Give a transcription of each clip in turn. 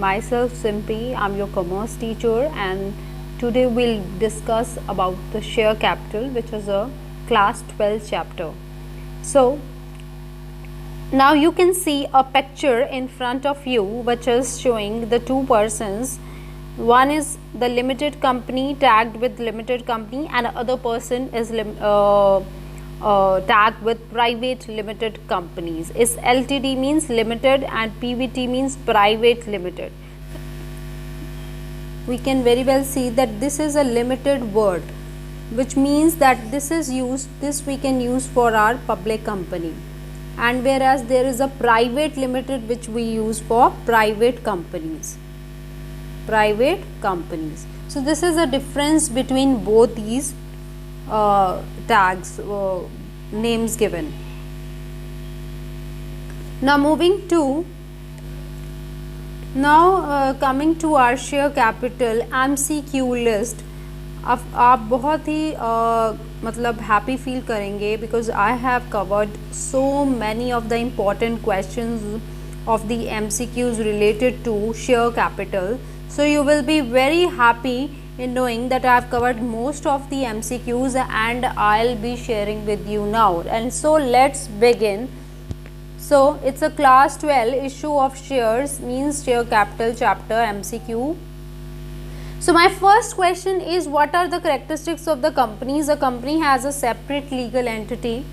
myself Simpy. I'm your commerce teacher, and today we'll discuss about the share capital, which is a class 12 chapter. So now you can see a picture in front of you which is showing the two persons. One is the limited company tagged with limited company, and other person is tagged with private limited companies. Is LTD means limited and PVT means private limited. We can very well see that this is a limited word, which means that this we can use for our public company, and whereas there is a private limited which we use for private companies. So this is a difference between both these tags, names given. Now coming to our share capital MCQ list. अब आप बहुत ही मतलब happy feel करेंगे because I have covered so many of the important questions of the MCQs related to share capital. So you will be very happy in knowing that I have covered most of the MCQs and I'll be sharing with you now. And so let's begin. So it's a class 12 issue of shares means share capital chapter MCQ. So my first question is, what are the characteristics of the companies? A company has a separate legal entity,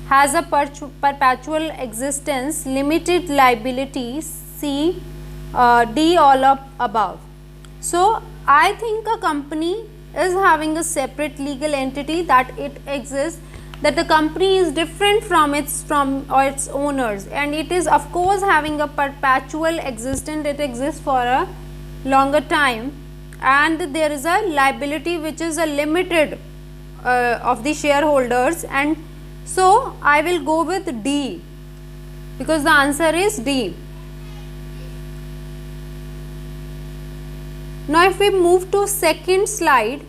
has a perpetual existence, limited liability, C, D, all up above. So I think a company is having a separate legal entity, that it exists, that the company is different from its owners, and it is of course having a perpetual existence, it exists for a longer time, and there is a liability which is a limited of the shareholders, and so I will go with D because the answer is D. Now if we move to second slide,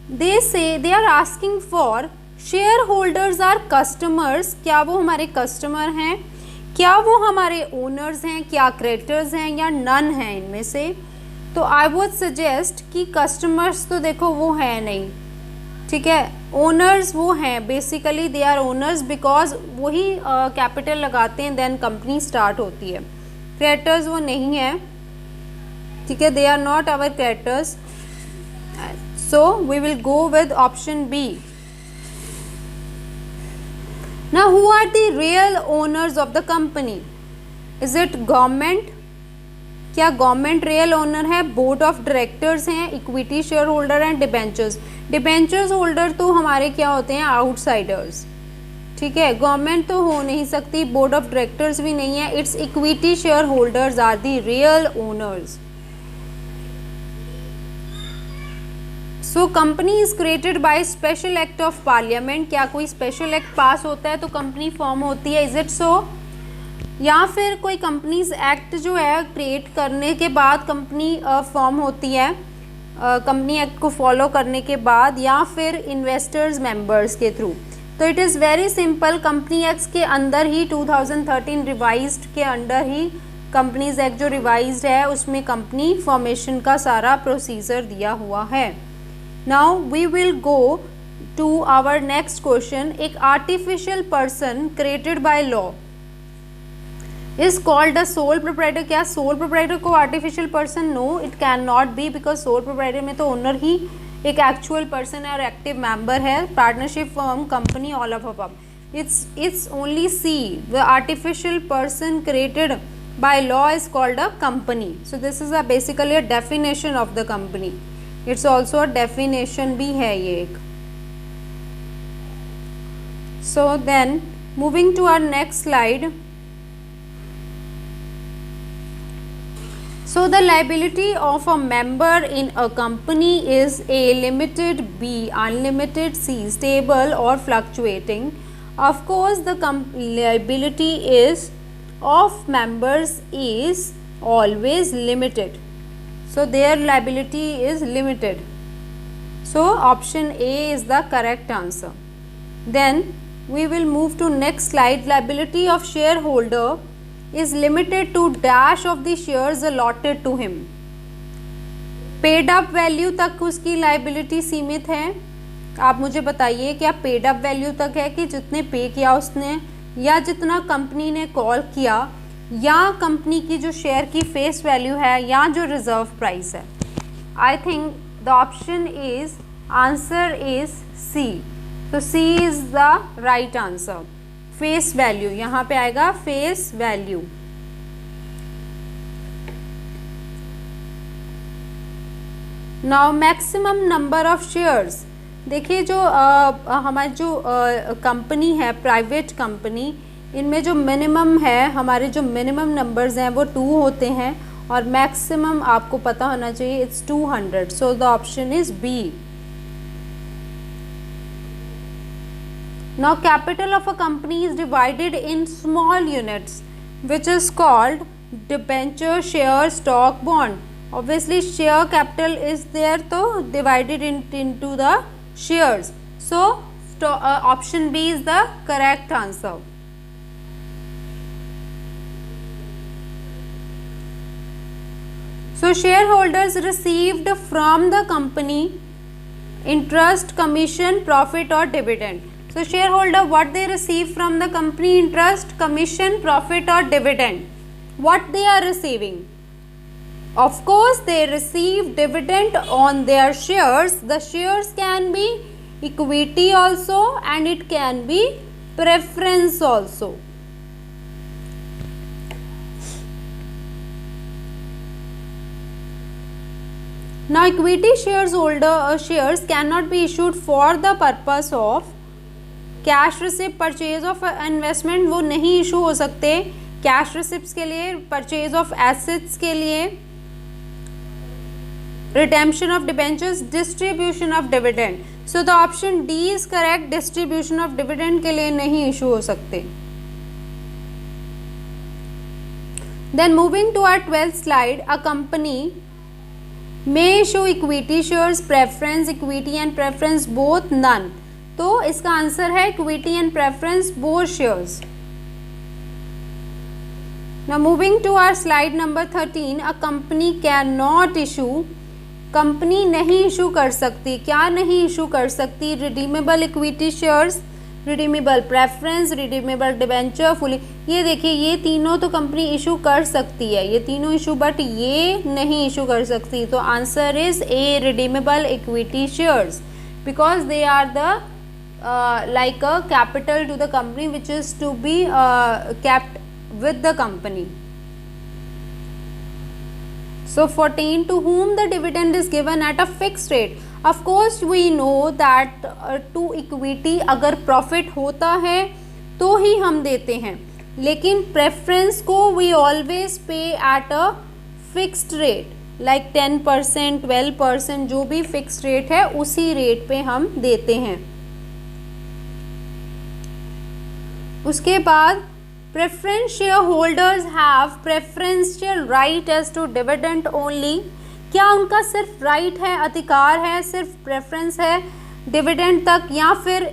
they say they are asking for shareholders are customers. क्या वो हमारे customer हैं, क्या वो हमारे owners हैं, क्या creditors हैं, या नन हैं इनमें से? तो आई वुड सजेस्ट कि कस्टमर्स तो देखो वो है नहीं, ठीक है, ओनर्स वो हैं, basically they are owners because वही कैपिटल लगाते हैं देन कंपनी स्टार्ट होती है. क्रेडिटर्स वो नहीं है, ठीक है, they are not our creditors. So we will go with option B. Now who are the real owners of the company? Is it government? क्या गवर्नमेंट रियल ओनर है? Board of directors हैं, equity share holder and debentures. Debentures holder तो हमारे क्या होते हैं? Outsiders, ठीक है, गवर्नमेंट तो हो नहीं सकती, बोर्ड ऑफ डायरेक्टर्स भी नहीं है. It's equity share holders are the real owners. So company is created by special act of parliament. क्या कोई स्पेशल एक्ट पास होता है तो कंपनी फॉर्म होती है? Is it so? या फिर कोई कंपनीज एक्ट जो है क्रिएट करने के बाद कंपनी फॉर्म होती है, कंपनी एक्ट को फॉलो करने के बाद, या फिर इन्वेस्टर्स मेंबर्स के थ्रू? तो it is very simple. Company act के अंदर ही 2013 रिवाइज्ड के अंडर ही कंपनीज एक्ट जो रिवाइज्ड है उसमें कंपनी फॉर्मेशन का सारा प्रोसीजर दिया हुआ है. Now we will go to our next question. एक artificial person created by law is called a sole proprietor. क्या sole proprietor को artificial person? No, it can not be because sole proprietor में तो owner ही एक actual person है और active member है. partnership firm company all of above. It's only C. The artificial person created by law is called a company. So this is a basically a definition of the company. It's also a definition भी है ये एक. So then moving to our next slide. So the liability of a member in a company is A, limited, B, unlimited, C, stable or fluctuating. Of course the liability is of members is always limited. So their liability is limited. So option A is the correct answer. Then we will move to next slide. Liability of shareholder is limited to dash of the shares allotted to him. Paid up value तक उसकी liability सीमित है। आप मुझे बताइए क्या paid up value तक है कि जितने पे किया उसने, या जितना कंपनी ने कॉल किया, या कंपनी की जो शेयर की फेस वैल्यू है, या जो रिजर्व प्राइस है। I think the option is answer is C. तो C is the right answer. Face value यहाँ पे आएगा, face value. Now maximum number of shares. देखिए जो हमारी जो कंपनी है, प्राइवेट कंपनी, इनमें जो मिनिमम है, हमारे जो मिनिमम नंबर्स हैं वो 2 होते हैं, और मैक्सिमम आपको पता होना चाहिए it's 200। So the option is B. Now capital of a company is divided in small units which is called debenture, share, stock, bond. Obviously share capital is there, तो divided into the shares. So option B is the correct answer. So shareholders received from the company interest, commission, profit or dividend. So shareholder, what they receive from the company? Interest, commission, profit or dividend. What they are receiving? Of course they receive dividend on their shares. The shares can be equity also, and it can be preference also. Now equity shares cannot be issued for the purpose of cash receipt, purchase of investment, वो नहीं issue हो सकते cash receipts के लिए, purchase of assets के लिए, redemption of debentures, distribution of dividend. So the option D is correct. distribution of dividend के लिए नहीं issue हो सकते. Then moving to our 12th slide, a company may issue equity shares, preference, equity and preference both, none. तो इसका answer है equity and preference both shares. Now moving to our slide number 13, a company cannot issue, company नहीं issue कर सकती, क्या नहीं issue कर सकती? Redeemable equity shares, redeemable preference, redeemable debenture, fully. ये देखिए ये तीनों तो कंपनी इशू कर सकती है, ये तीनों इशू, बट ये नहीं इशू कर सकती। तो answer is A, redeemable equity shares, because they are the like a capital to the company which is to be kept with the company. So 14, to whom the dividend is given at a fixed rate. Of course we know that to equity अगर profit होता है तो ही हम देते हैं, लेकिन preference को we always pay at a fixed rate, like 10%, 12%, जो भी fixed rate है उसी rate पे हम देते हैं। उसके बाद preference share holders have preferential right as to dividend only. क्या उनका सिर्फ राइट है, अधिकार है, सिर्फ प्रेफरेंस है डिविडेंड तक, या फिर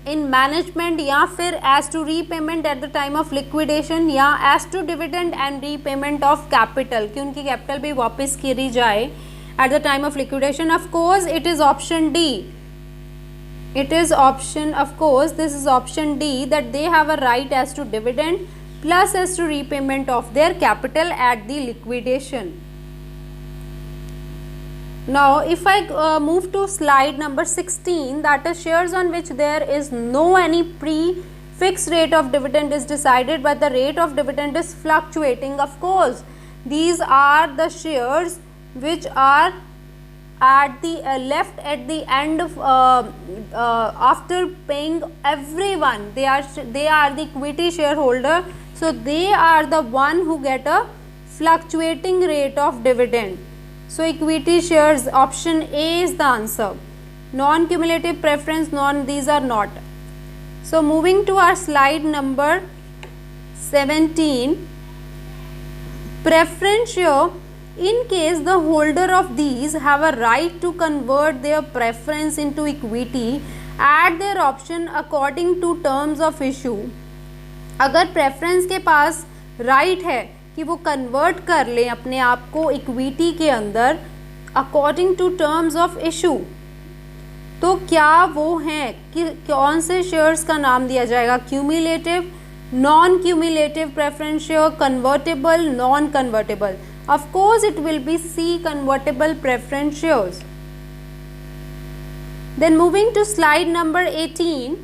इन मैनेजमेंट, या फिर as to repayment at the time of liquidation, या as to dividend and repayment of capital, कि उनकी कैपिटल भी वापस करी जाए at the time of liquidation? Of course it is option D. It is option, of course, this is option D, that they have a right as to dividend plus as to repayment of their capital at the liquidation. Now, if I move to slide number 16, that is shares on which there is no any pre-fixed rate of dividend is decided, but the rate of dividend is fluctuating. Of course, these are the shares which are at the left at the end of after paying everyone. They are the equity shareholder, so they are the one who get a fluctuating rate of dividend. So equity shares, option A is the answer. Non-cumulative preference, these are not. So moving to our slide number 17, preference share. In case the holder of these have a right to convert their preference into equity at their option according to terms of issue. अगर preference के पास right है कि वो convert कर लें अपने आप को इक्विटी के अंदर according to terms of issue. तो क्या वो हैं कि कौन से शेयर्स का नाम दिया जाएगा? Cumulative, non cumulative preference share, convertible, non convertible. Of course it will be C, convertible preference shares. Then moving to slide number 18,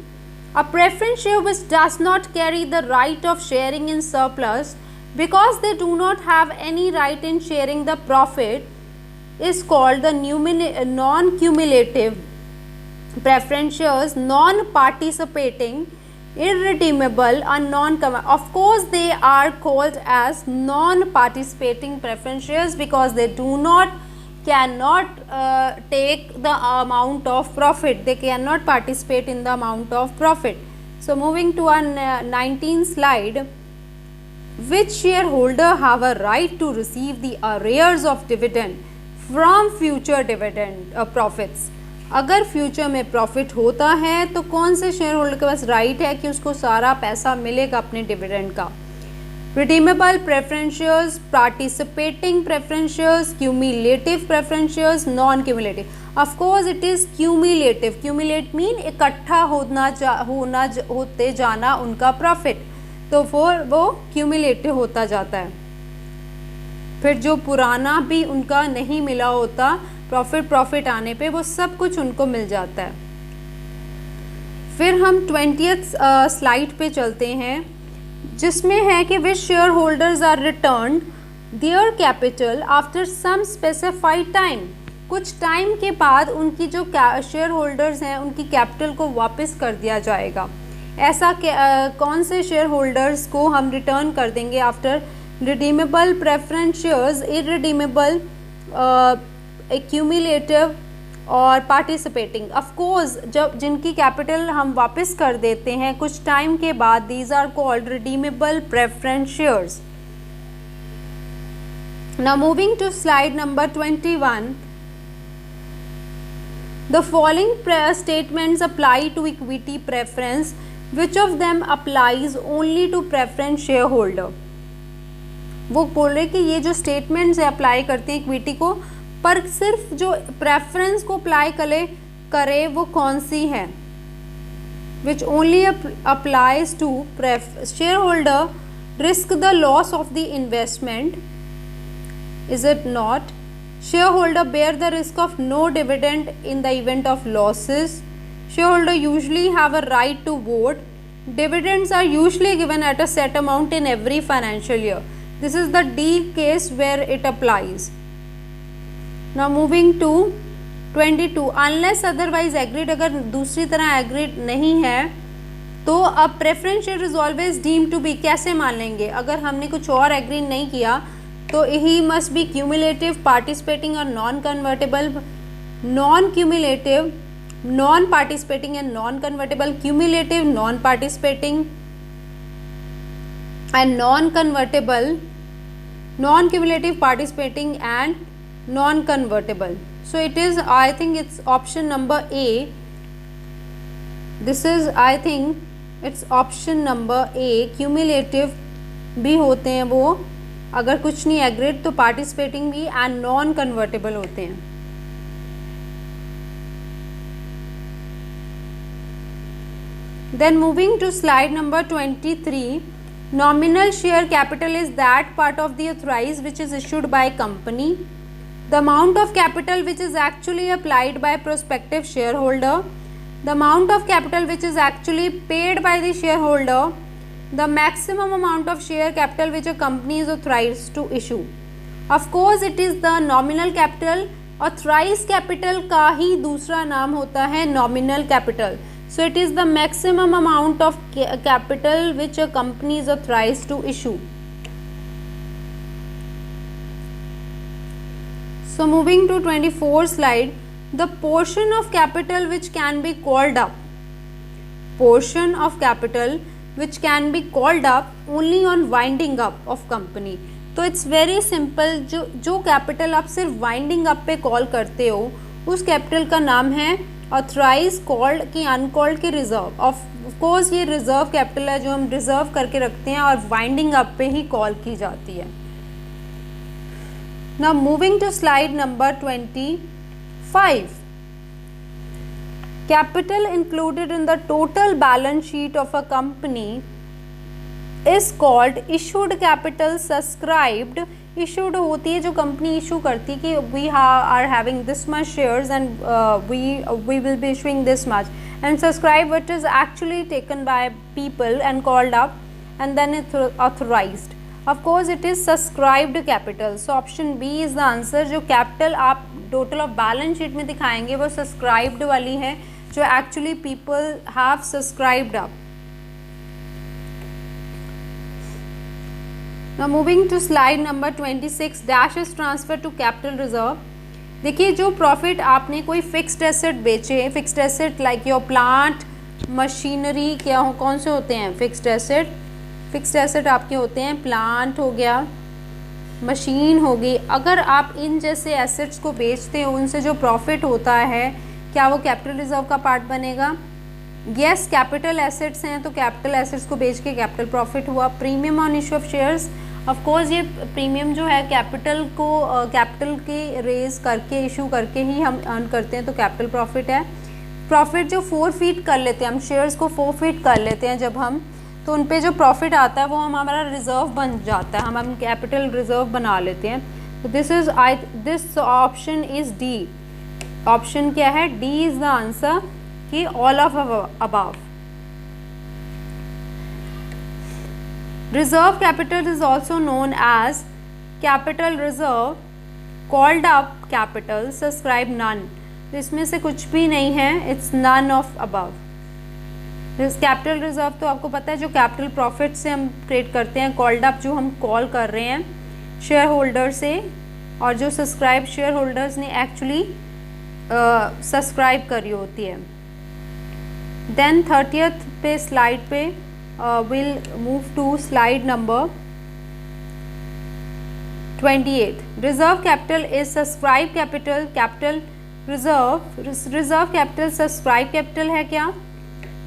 a preference share which does not carry the right of sharing in surplus because they do not have any right in sharing the profit is called the non-cumulative preference shares, non-participating, irredeemable and of course they are called as non-participating preference shares because they cannot take the amount of profit, they cannot participate in the amount of profit. So moving to our 19th slide, which shareholder have a right to receive the arrears of dividend from future dividend profits? अगर future में profit होता है तो कौन से share holder के पास right है कि उसको सारा पैसा मिलेगा अपने डिविडेंड का? Redeemable preference shares, participating preference shares, cumulative preference shares, non-cumulative. Of course, it is cumulative. Cumulate mean इकट्ठा होते जाना उनका profit. तो वो cumulative होता जाता है. फिर जो पुराना भी उनका नहीं मिला होता प्रॉफिट आने पे वो सब कुछ उनको मिल जाता है. फिर हम 20th स्लाइड पे चलते हैं जिसमें है कि which share holders are return their capital after some specified time. कुछ टाइम के बाद उनकी जो शेयर होल्डर्स हैं उनकी कैपिटल को वापस कर दिया जाएगा. ऐसा कौन से शेयर होल्डर्स को हम रिटर्न कर देंगे after? Redeemable preference shares, irredeemable, accumulative और पार्टिसिपेटिंग. ऑफ कोर्स जब जिनकी कैपिटल हम वापस कर देते हैं कुछ टाइम के बाद, these are called redeemable preference shares. Now moving to slide number 21, the following statements apply to equity preference, which of them applies only to preference share holder. वो बोल रहे कि ये जो स्टेटमेंट्स है अप्लाई करते हैं इक्विटी को, पर सिर्फ जो प्रेफरेंस को अप्लाई करे वो कौन सी है? Which only applies to share holder risk the loss of the investment, is it not? Share holder bear the risk of no dividend in the event of losses. Share holder usually have a right to vote. Dividends are usually given at a set amount in every financial year. This is the D case where it applies. Now moving to 22, unless otherwise agreed, अगर दूसरी तरह agreed नहीं है तो अब preference share is always deemed to be, कैसे मान लेंगे? अगर हमने कुछ और agree नहीं किया तो he must be cumulative, participating और non-convertible, non-cumulative, non-participating and non-convertible, cumulative, non-participating and non-convertible, non-cumulative, participating and non-convertible. So it is, I think it's option number A. This is, I think it's option number A. Cumulative भी होते हैं वो, अगर कुछ नहीं agreed तो participating भी and non-convertible होते हैं. Then moving to slide number 23, nominal share capital is that part of the authorized which is issued by company. The amount of capital which is actually applied by prospective shareholder. The amount of capital which is actually paid by the shareholder. The maximum amount of share capital which a company is authorized to issue. Of course it is the nominal capital. Authorized capital का ही दूसरा नाम होता है nominal capital. So it is the maximum amount of capital which a company is authorized to issue. So moving to 24 slide, the portion of capital which can be called up. Portion of capital which can be called up only on winding up of company. तो it's very simple, जो capital आप सिर्फ winding up पे call करते हो उस capital का नाम है ऑथराइज, कॉल्ड की, अनकॉल्ड की, रिजर्व. ऑफ कोर्स ये रिजर्व कैपिटल है जो हम रिजर्व करके रखते हैं और वाइंडिंग अप पे ही कॉल की जाती है। Now moving to slide number 25, capital included in the total balance sheet of a company is called issued capital subscribed। issued होती है जो कंपनी इशू करती है कि we are having this much shares and we will be issuing this much, and subscribe which is actually taken by people and called up and then it's authorized। of course it is subscribed capital, so option B is the answer। जो capital आप total of balance sheet में दिखाएंगे वो subscribed वाली है जो actually people have subscribed up। Now moving to slide number 26, dash is transferred to capital reserve। देखिए जो प्रॉफिट आपने कोई फिक्स्ड एसेट बेचे, fixed asset like your plant machinery, क्या हो कौन से होते हैं फिक्स्ड एसेट? फिक्स्ड एसेट आपके होते हैं प्लांट हो गया, मशीन होगी। अगर आप इन जैसे एसेट्स को बेचते हो उनसे जो प्रॉफिट होता है क्या वो कैपिटल रिजर्व का पार्ट बनेगा? यस, कैपिटल एसेट्स हैं तो कैपिटल एसेट्स को बेच के कैपिटल प्रॉफिट हुआ। Premium on issue of shares, of course ये प्रीमियम जो है कैपिटल को कैपिटल की रेज करके इशू करके ही हम अर्न करते हैं तो कैपिटल प्रॉफिट है। प्रॉफिट जो फोरफीट कर लेते हैं हम, शेयर्स को फोरफीट कर लेते हैं जब हम, तो उन पे जो प्रॉफिट आता है वो हमारा रिजर्व बन जाता है, हम कैपिटल रिजर्व बना लेते हैं। तो this option is D. Option क्या है? डी इज़ द आंसर कि all of above. Reserve capital is also known as capital reserve, called up capital, subscribe none। तो इसमें से कुछ भी नहीं है, it's none of above। Capital reserve तो आपको पता है जो कैपिटल प्रॉफिट से हम क्रिएट करते हैं, कॉल्ड अप जो हम कॉल कर रहे हैं शेयर होल्डर से, और जो सब्सक्राइब शेयर होल्डर्स ने एक्चुअली सब्सक्राइब करी होती है। देन 30th पे स्लाइड पे we'll move to slide number 28। reserve capital is subscribed capital, capital reserve capital subscribe capital है क्या?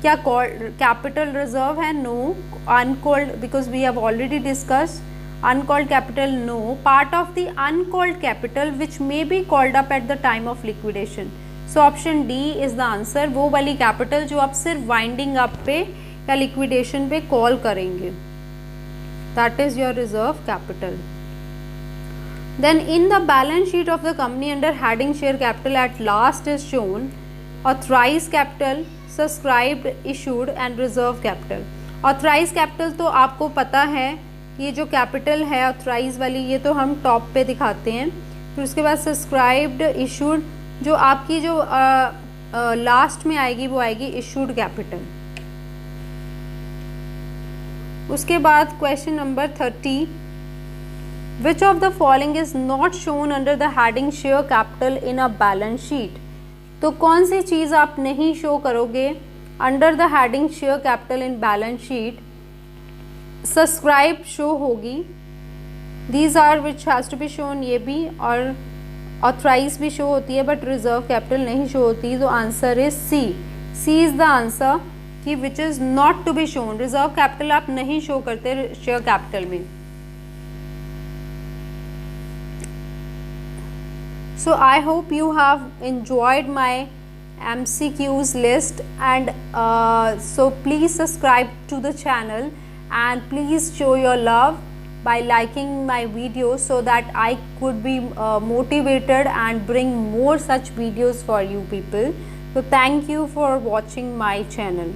क्या capital reserve है? no। uncalled, because we have already discussed uncalled capital, no। part of the uncalled capital which may be called up at the time of liquidation, so option D is the answer। वो वाली capital जो आप सिर्फ winding up पे या liquidation पे call करेंगे, that is your reserve capital. Then in the balance sheet of the company under heading share capital at last is shown authorise capital, subscribed, issued and reserve capital. Authorise capital तो आपको पता है, ये जो capital है authorise वाली ये तो हम टॉप पे दिखाते हैं। फिर उसके बाद सब्सक्राइब्ड, इशूड जो आपकी जो लास्ट में आएगी वो आएगी इशूड कैपिटल। उसके बाद question number 30, which of the following is not shown under the heading share capital in a balance sheet. तो कौन सी चीज़ आप नहीं शो करोगे under the heading share capital in balance sheet? Subscribe show होगी, these are which has to be shown, ये भी, और ऑथराइज भी शो होती है बट रिजर्व कैपिटल नहीं शो होती। तो answer is C. C is the answer कि which is not to be shown. Reserve capital आप नहीं शो करते शेयर कैपिटल में। So I hope you have enjoyed my MCQs list, and so please subscribe to the channel and please show your love by liking my videos so that I could be motivated and bring more such videos for you people. So thank you for watching my channel.